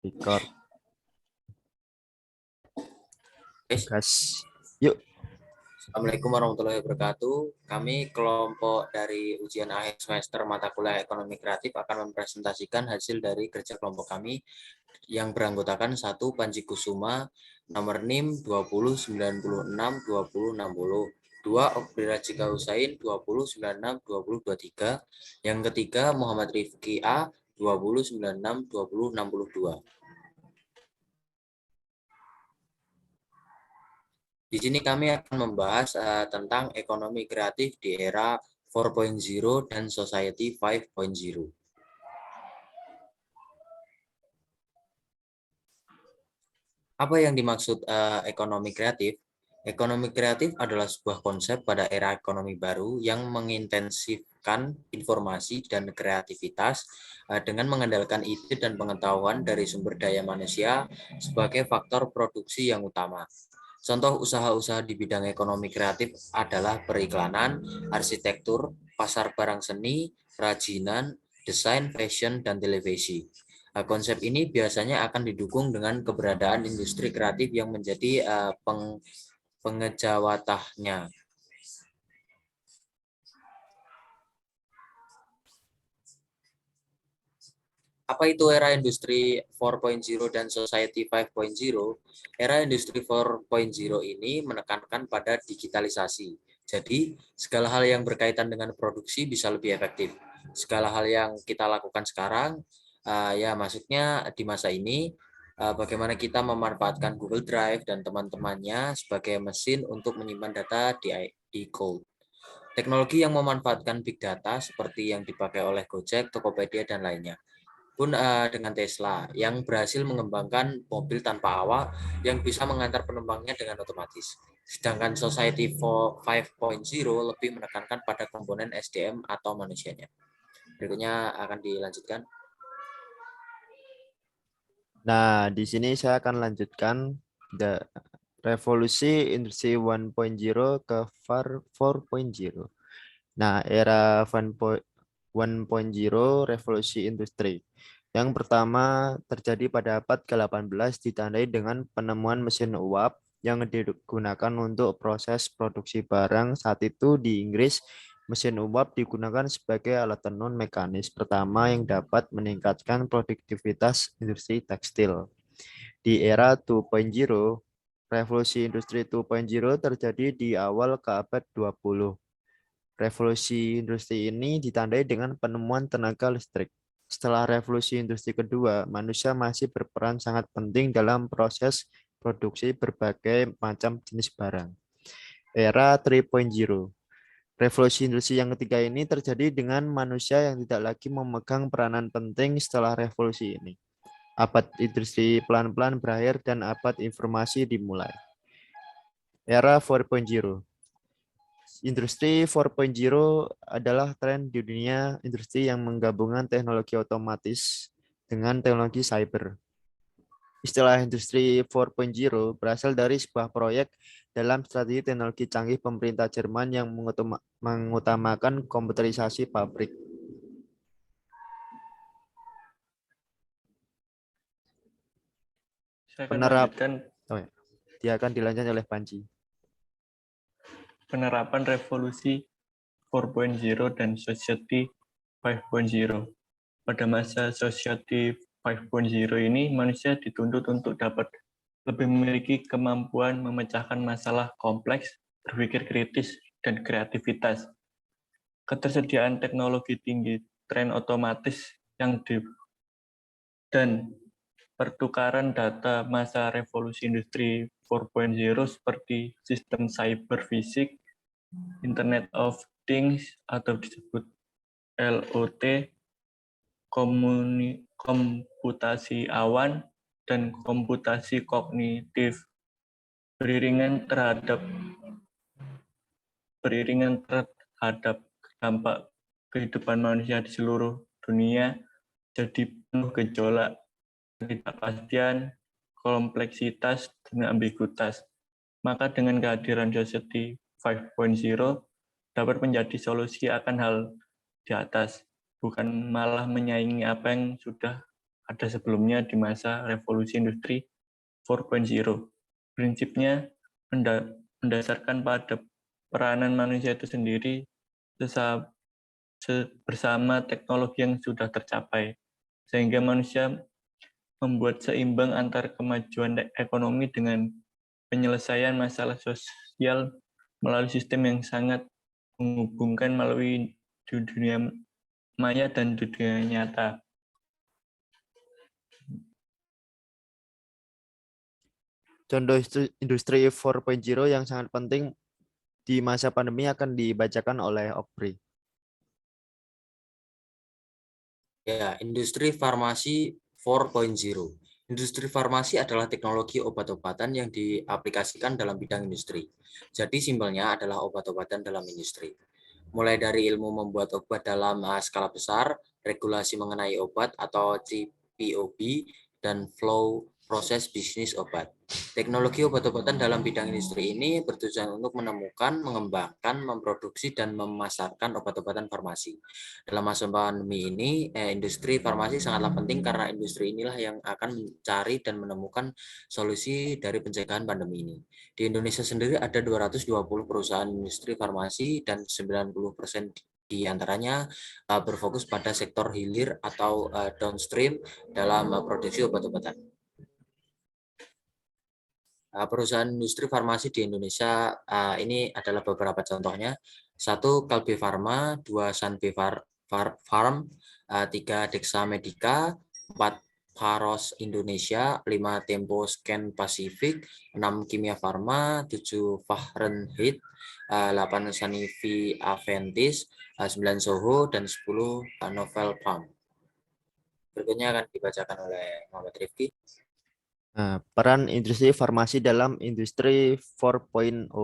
Record. Gas. Yuk. Assalamualaikum warahmatullahi wabarakatuh. Kami kelompok dari ujian akhir semester mata kuliah ekonomi kreatif akan mempresentasikan hasil dari kerja kelompok kami yang beranggotakan 1. Panji Kusuma, nomor NIM 20962060. 2. Okbira Cika Husain 20962023. Yang ketiga Muhammad Rifki A 20962062. Di sini kami akan membahas tentang ekonomi kreatif di era 4.0 dan society 5.0. Apa yang dimaksud ekonomi kreatif? Ekonomi kreatif adalah sebuah konsep pada era ekonomi baru yang mengintensifkan informasi dan kreativitas dengan mengandalkan ide dan pengetahuan dari sumber daya manusia sebagai faktor produksi yang utama. Contoh usaha-usaha di bidang ekonomi kreatif adalah periklanan, arsitektur, pasar barang seni, kerajinan, desain, fashion, dan televisi. Konsep ini biasanya akan didukung dengan keberadaan industri kreatif yang menjadi pengejawatahnya. Apa itu era industri 4.0 dan society 5.0? Era industri 4.0 ini menekankan pada digitalisasi. Jadi, segala hal yang berkaitan dengan produksi bisa lebih efektif. Segala hal yang kita lakukan sekarang, ya maksudnya di masa ini, bagaimana kita memanfaatkan Google Drive dan teman-temannya sebagai mesin untuk menyimpan data di cloud. Teknologi yang memanfaatkan big data seperti yang dipakai oleh Gojek, Tokopedia, dan lainnya. Pun dengan Tesla yang berhasil mengembangkan mobil tanpa awak yang bisa mengantar penumpangnya dengan otomatis. Sedangkan Society 5.0 lebih menekankan pada komponen SDM atau manusianya. Berikutnya akan dilanjutkan. Nah, di sini saya akan lanjutkan revolusi industri 1.0 ke 4.0. Nah, era 1.0 revolusi industri. Yang pertama terjadi pada abad ke-18 ditandai dengan penemuan mesin uap yang digunakan untuk proses produksi barang. Saat itu di Inggris, mesin uap digunakan sebagai alat tenun mekanis pertama yang dapat meningkatkan produktivitas industri tekstil. Di era 2.0, revolusi industri 2.0 terjadi di awal ke abad 20. Revolusi industri ini ditandai dengan penemuan tenaga listrik. Setelah revolusi industri kedua, manusia masih berperan sangat penting dalam proses produksi berbagai macam jenis barang. Era 3.0. Revolusi industri yang ketiga ini terjadi dengan manusia yang tidak lagi memegang peranan penting setelah revolusi ini. Abad industri pelan-pelan berakhir dan abad informasi dimulai. Era 4.0. Industri 4.0 adalah tren di dunia industri yang menggabungkan teknologi otomatis dengan teknologi cyber. Istilah industri 4.0 berasal dari sebuah proyek dalam strategi teknologi canggih pemerintah Jerman yang mengutamakan komputerisasi pabrik. Saya akan lanjutkan. Dia akan dilanjutkan oleh Panji. Penerapan revolusi 4.0 dan society 5.0. Pada masa society 5.0 ini, manusia dituntut untuk dapat lebih memiliki kemampuan memecahkan masalah kompleks, berpikir kritis, dan kreativitas. Ketersediaan teknologi tinggi, tren otomatis dan pertukaran data masa revolusi industri 4.0 seperti sistem cyber fisik, Internet of Things atau disebut LOT, komputasi awan, dan komputasi kognitif beriringan terhadap dampak kehidupan manusia di seluruh dunia jadi penuh gejolak, ketidakpastian, kompleksitas, dan ambiguitas. Maka dengan kehadiran society 5.0 dapat menjadi solusi akan hal di atas, bukan malah menyaingi apa yang sudah ada sebelumnya di masa revolusi industri 4.0. Prinsipnya mendasarkan pada peranan manusia itu sendiri bersama teknologi yang sudah tercapai, sehingga manusia membuat seimbang antara kemajuan ekonomi dengan penyelesaian masalah sosial melalui sistem yang sangat menghubungkan melalui dunia maya dan dunia nyata. Contoh industri 4.0 yang sangat penting di masa pandemi akan dibacakan oleh Okbri. Ya, industri farmasi 4.0. Industri farmasi adalah teknologi obat-obatan yang diaplikasikan dalam bidang industri. Jadi simpelnya adalah obat-obatan dalam industri. Mulai dari ilmu membuat obat dalam skala besar, regulasi mengenai obat atau CPOB, dan flow proses bisnis obat. Teknologi obat-obatan dalam bidang industri ini bertujuan untuk menemukan, mengembangkan, memproduksi, dan memasarkan obat-obatan farmasi. Dalam masa pandemi ini, industri farmasi sangatlah penting karena industri inilah yang akan mencari dan menemukan solusi dari pencegahan pandemi ini. Di Indonesia sendiri ada 220 perusahaan industri farmasi dan 90% di antaranya berfokus pada sektor hilir atau downstream dalam produksi obat-obatan. Perusahaan industri farmasi di Indonesia ini adalah beberapa contohnya. 1. Kalbe Farma, 2. Sanbe Farm, 3. Dexa Medica, 4. Pharos Indonesia, 5. Tempo Scan Pacific, 6. Kimia Farma, 7. Fahrenheit, 8. Sanifi Aventis, 9. Soho, dan 10. Novel Farm. Berikutnya akan dibacakan oleh Muhammad Rifki. Nah, peran industri farmasi dalam industri 4.0.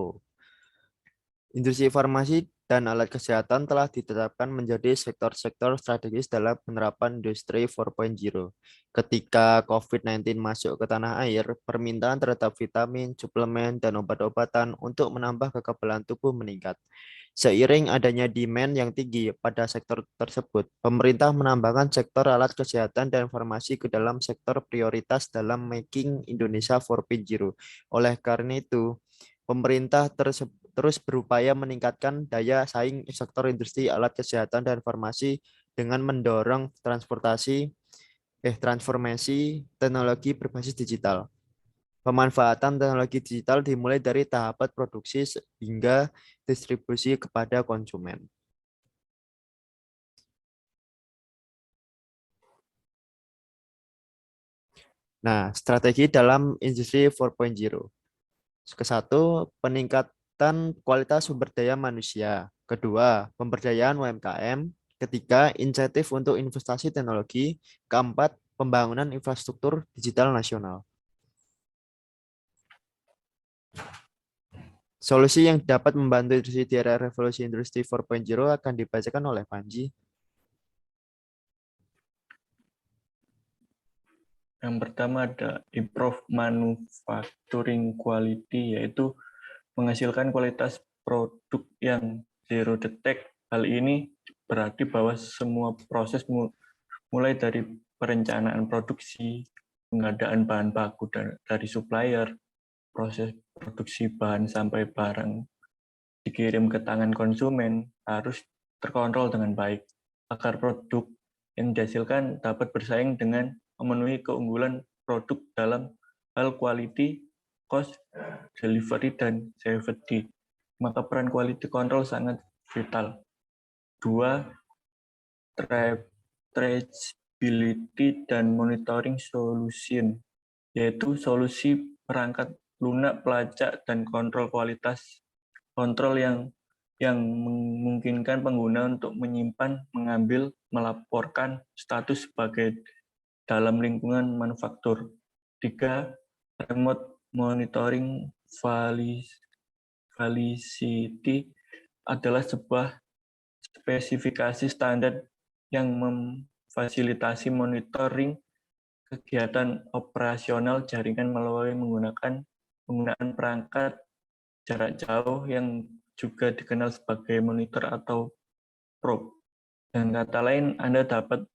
Industri farmasi dan alat kesehatan telah ditetapkan menjadi sektor-sektor strategis dalam penerapan industri 4.0. Ketika COVID-19 masuk ke tanah air, permintaan terhadap vitamin, suplemen, dan obat-obatan untuk menambah kekebalan tubuh meningkat. Seiring adanya demand yang tinggi pada sektor tersebut, pemerintah menambahkan sektor alat kesehatan dan farmasi ke dalam sektor prioritas dalam Making Indonesia 4.0. Oleh karena itu, pemerintah terus berupaya meningkatkan daya saing sektor industri alat kesehatan dan farmasi dengan mendorong transformasi teknologi berbasis digital. Pemanfaatan teknologi digital dimulai dari tahapan produksi hingga distribusi kepada konsumen. Nah, strategi dalam industri 4.0. Ke-1, peningkatan kualitas sumber daya manusia. Kedua, pemberdayaan UMKM. Ketiga, insentif untuk investasi teknologi. Keempat, pembangunan infrastruktur digital nasional. Solusi yang dapat membantu industri di era revolusi industri 4.0 akan dibacakan oleh Panji. Yang pertama ada improve manufacturing quality, yaitu menghasilkan kualitas produk yang zero defect. Hal ini berarti bahwa semua proses mulai dari perencanaan produksi, pengadaan bahan baku dari supplier, proses produksi bahan sampai barang dikirim ke tangan konsumen harus terkontrol dengan baik agar produk yang dihasilkan dapat bersaing dengan memenuhi keunggulan produk dalam hal quality, cost, delivery, dan safety. Maka peran quality control sangat vital. 2. Traceability dan monitoring solution, yaitu solusi perangkat lunak, pelacak, dan kontrol kualitas. Kontrol yang memungkinkan pengguna untuk menyimpan, mengambil, melaporkan status sebagai dalam lingkungan manufaktur. 3. Remote monitoring validity adalah sebuah spesifikasi standar yang memfasilitasi monitoring kegiatan operasional jaringan melalui menggunakan penggunaan perangkat jarak jauh yang juga dikenal sebagai monitor atau probe. Dengan kata lain, Anda dapat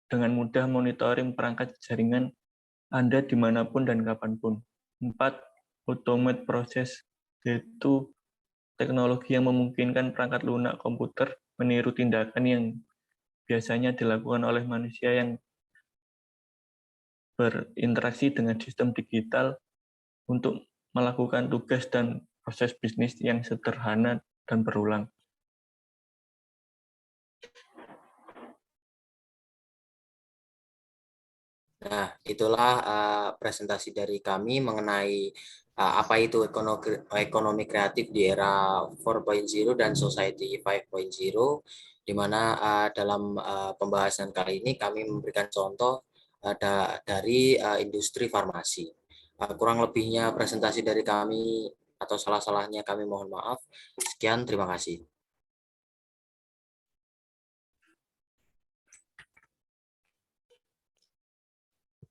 dengan mudah monitoring perangkat jaringan Anda dimanapun dan kapanpun. 4. Automate proses, yaitu teknologi yang memungkinkan perangkat lunak komputer meniru tindakan yang biasanya dilakukan oleh manusia yang berinteraksi dengan sistem digital untuk melakukan tugas dan proses bisnis yang sederhana dan berulang. Nah, itulah presentasi dari kami mengenai apa itu ekonomi kreatif di era 4.0 dan society 5.0, di mana dalam pembahasan kali ini kami memberikan contoh dari industri farmasi. Kurang lebihnya presentasi dari kami atau salah-salahnya kami mohon maaf. Sekian, terima kasih.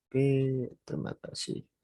Oke, terima kasih.